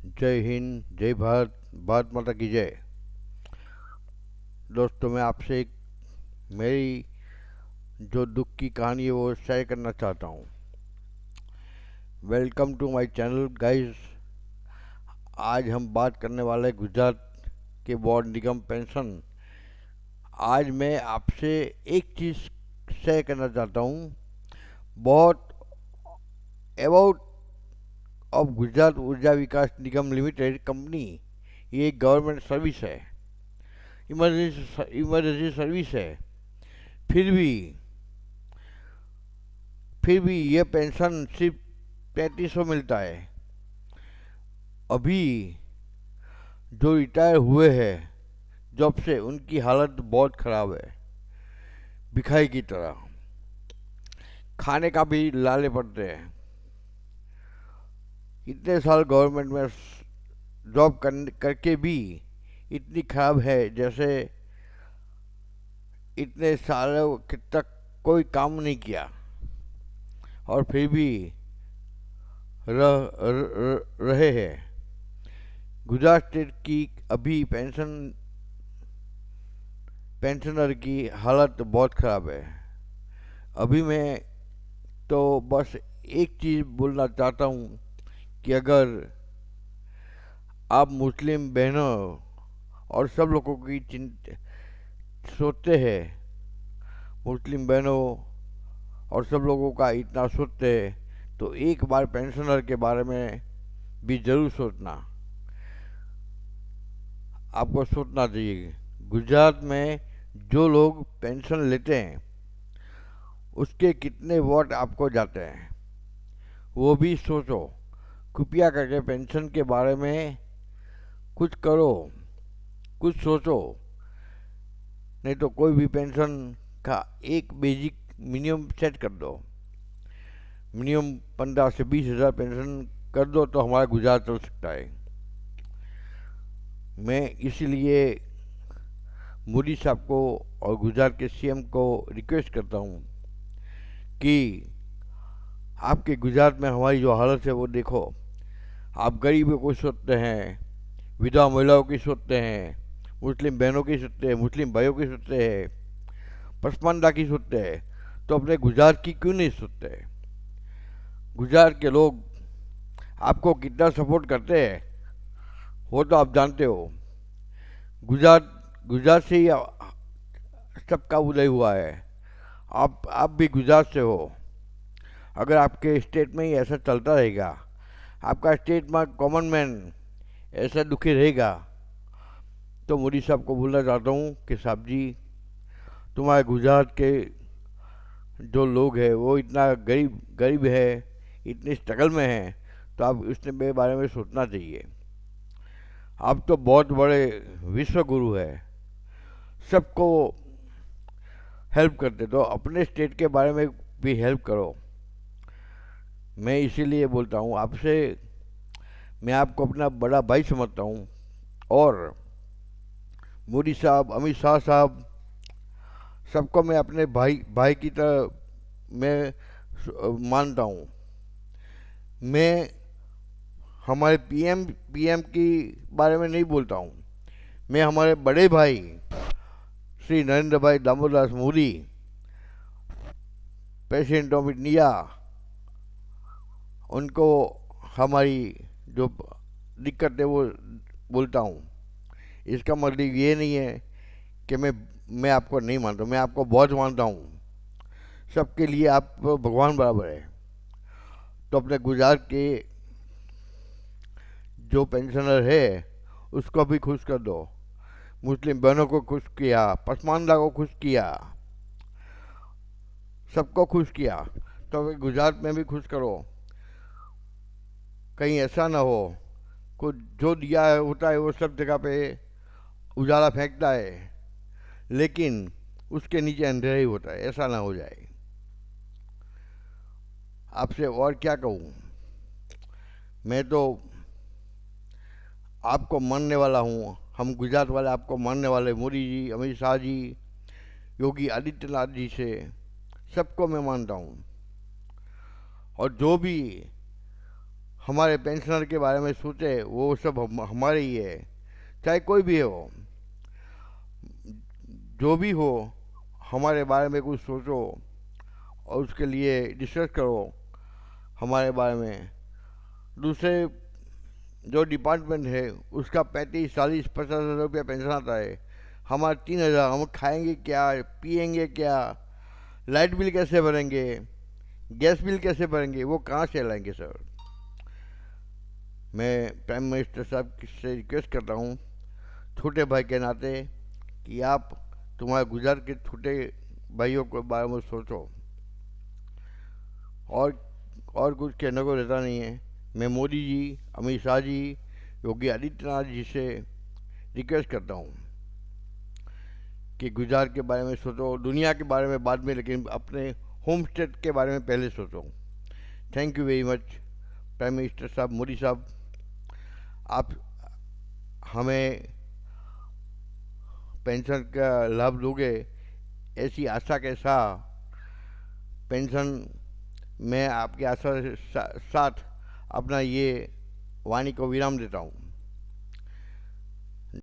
जय हिंद, जय भारत, भारत माता की जय। दोस्तों, मैं आपसे एक मेरी जो दुख की कहानी है वो शेयर करना चाहता हूँ। Welcome to my channel guys. आज हम बात करने वाले हैं गुजरात के वार्ड निगम पेंशन। आज मैं आपसे एक चीज़ शेयर करना चाहता हूँ। बहुत अबाउट ऑफ गुजरात ऊर्जा विकास निगम लिमिटेड कंपनी। ये एक गवर्नमेंट सर्विस है, इमरजेंसी सर्विस है। फिर भी ये पेंशन सिर्फ 3500 मिलता है। अभी जो रिटायर हुए हैं जॉब से, उनकी हालत बहुत ख़राब है, भिखारी की तरह। खाने का भी लाले पड़ते हैं। इतने साल गवर्नमेंट में जॉब करके भी इतनी खराब है, जैसे इतने सालों तक कोई काम नहीं किया और फिर भी रहे हैं। गुजरात स्टेट की अभी पेंशनर की हालत बहुत ख़राब है। अभी मैं तो बस एक चीज़ बोलना चाहता हूँ कि अगर आप मुस्लिम बहनों और सब लोगों की चिंता सोचते हैं, मुस्लिम बहनों और सब लोगों का इतना सोचते हैं, तो एक बार पेंशनर के बारे में भी ज़रूर सोचना। आपको सोचना चाहिए। गुजरात में जो लोग पेंशन लेते हैं उसके कितने वोट आपको जाते हैं, वो भी सोचो। कृपया करके पेंशन के बारे में कुछ करो, कुछ सोचो। नहीं तो कोई भी पेंशन का एक बेसिक मिनिमम सेट कर दो। मिनिमम 15 से 20 हज़ार पेंशन कर दो तो हमारा गुजरात चल सकता है। मैं इसीलिए मोदी साहब को और गुजरात के सीएम को रिक्वेस्ट करता हूँ कि आपके गुजरात में हमारी जो हालत है वो देखो। आप गरीबों को सोचते हैं, विधवा महिलाओं की सोचते हैं, मुस्लिम बहनों की सोचते हैं, मुस्लिम भाइयों की सोचते हैं, पसमानदा की सोचते हैं, तो अपने गुजरात की क्यों नहीं सोचते? गुजरात के लोग आपको कितना सपोर्ट करते हैं वो तो आप जानते हो। गुजरात गुजरात से ही सबका उदय हुआ है। आप भी गुजरात से हो। अगर आपके स्टेट में ही ऐसा चलता रहेगा, आपका स्टेट में कॉमन मैन ऐसा दुखी रहेगा, तो मोदी साहब को बोलना चाहता हूँ कि साहब जी, तुम्हारे गुजरात के जो लोग हैं वो इतना गरीब गरीब है, इतनी स्ट्रगल में है, तो आप उसके बारे में सोचना चाहिए। आप तो बहुत बड़े विश्व गुरु है, सबको हेल्प करते, तो अपने स्टेट के बारे में भी हेल्प करो। मैं इसीलिए बोलता हूँ आपसे। मैं आपको अपना बड़ा भाई समझता हूँ और मोदी साहब, अमित शाह साहब, सबको मैं अपने भाई भाई की तरह मैं मानता हूँ। मैं हमारे पीएम की बारे में नहीं बोलता हूँ। मैं हमारे बड़े भाई श्री नरेंद्र भाई Damodardas Modi, president of India, उनको हमारी जो दिक्कत है वो बोलता हूँ। इसका मतलब ये नहीं है कि मैं आपको नहीं मानता, मैं आपको बहुत मानता हूँ। सबके लिए आप भगवान बराबर है। तो अपने गुजरात के जो पेंशनर है उसको भी खुश कर दो। मुस्लिम बहनों को खुश किया, पसमानदा को खुश किया, सबको खुश किया, तो अभी गुजरात में भी खुश करो। कहीं ऐसा ना हो कुछ जो दिया है होता है वो सब जगह पे उजाला फेंकता है, लेकिन उसके नीचे अंधेरा ही होता है। ऐसा ना हो जाए। आपसे और क्या कहूँ। मैं तो आपको मानने वाला हूँ। हम गुजरात वाले आपको मानने वाले, मोदी जी, अमित शाह जी, योगी आदित्यनाथ जी से सबको मैं मानता हूँ। और जो भी हमारे पेंशनर के बारे में सोचे, वो सब हमारे ही है, चाहे कोई भी हो, जो भी हो, हमारे बारे में कुछ सोचो और उसके लिए डिस्कस करो हमारे बारे में। दूसरे जो डिपार्टमेंट है उसका 35, 40, 50 हज़ार रुपया पेंशन आता है, हमारा 3 हज़ार, हम खाएंगे क्या, पिएंगे क्या, लाइट बिल कैसे भरेंगे, गैस बिल कैसे भरेंगे, वो कहाँ से लाएंगे सर। मैं प्राइम मिनिस्टर साहब से रिक्वेस्ट करता हूँ छोटे भाई के नाते कि आप तुम्हारे गुजरात के छोटे भाइयों के बारे में सोचो। और और कुछ कहने को रहता नहीं है। मैं मोदी जी, अमित शाह जी, योगी आदित्यनाथ जी से रिक्वेस्ट करता हूँ कि गुजरात के बारे में सोचो, दुनिया के बारे में बाद में, लेकिन अपने होम स्टेट के बारे में पहले सोचो। Thank you very much prime minister साहब, मोदी साहब। आप हमें पेंशन का लाभ दोगे, ऐसी आशा के साथ पेंशन मैं आपके आशा के साथ अपना ये वाणी को विराम देता हूँ।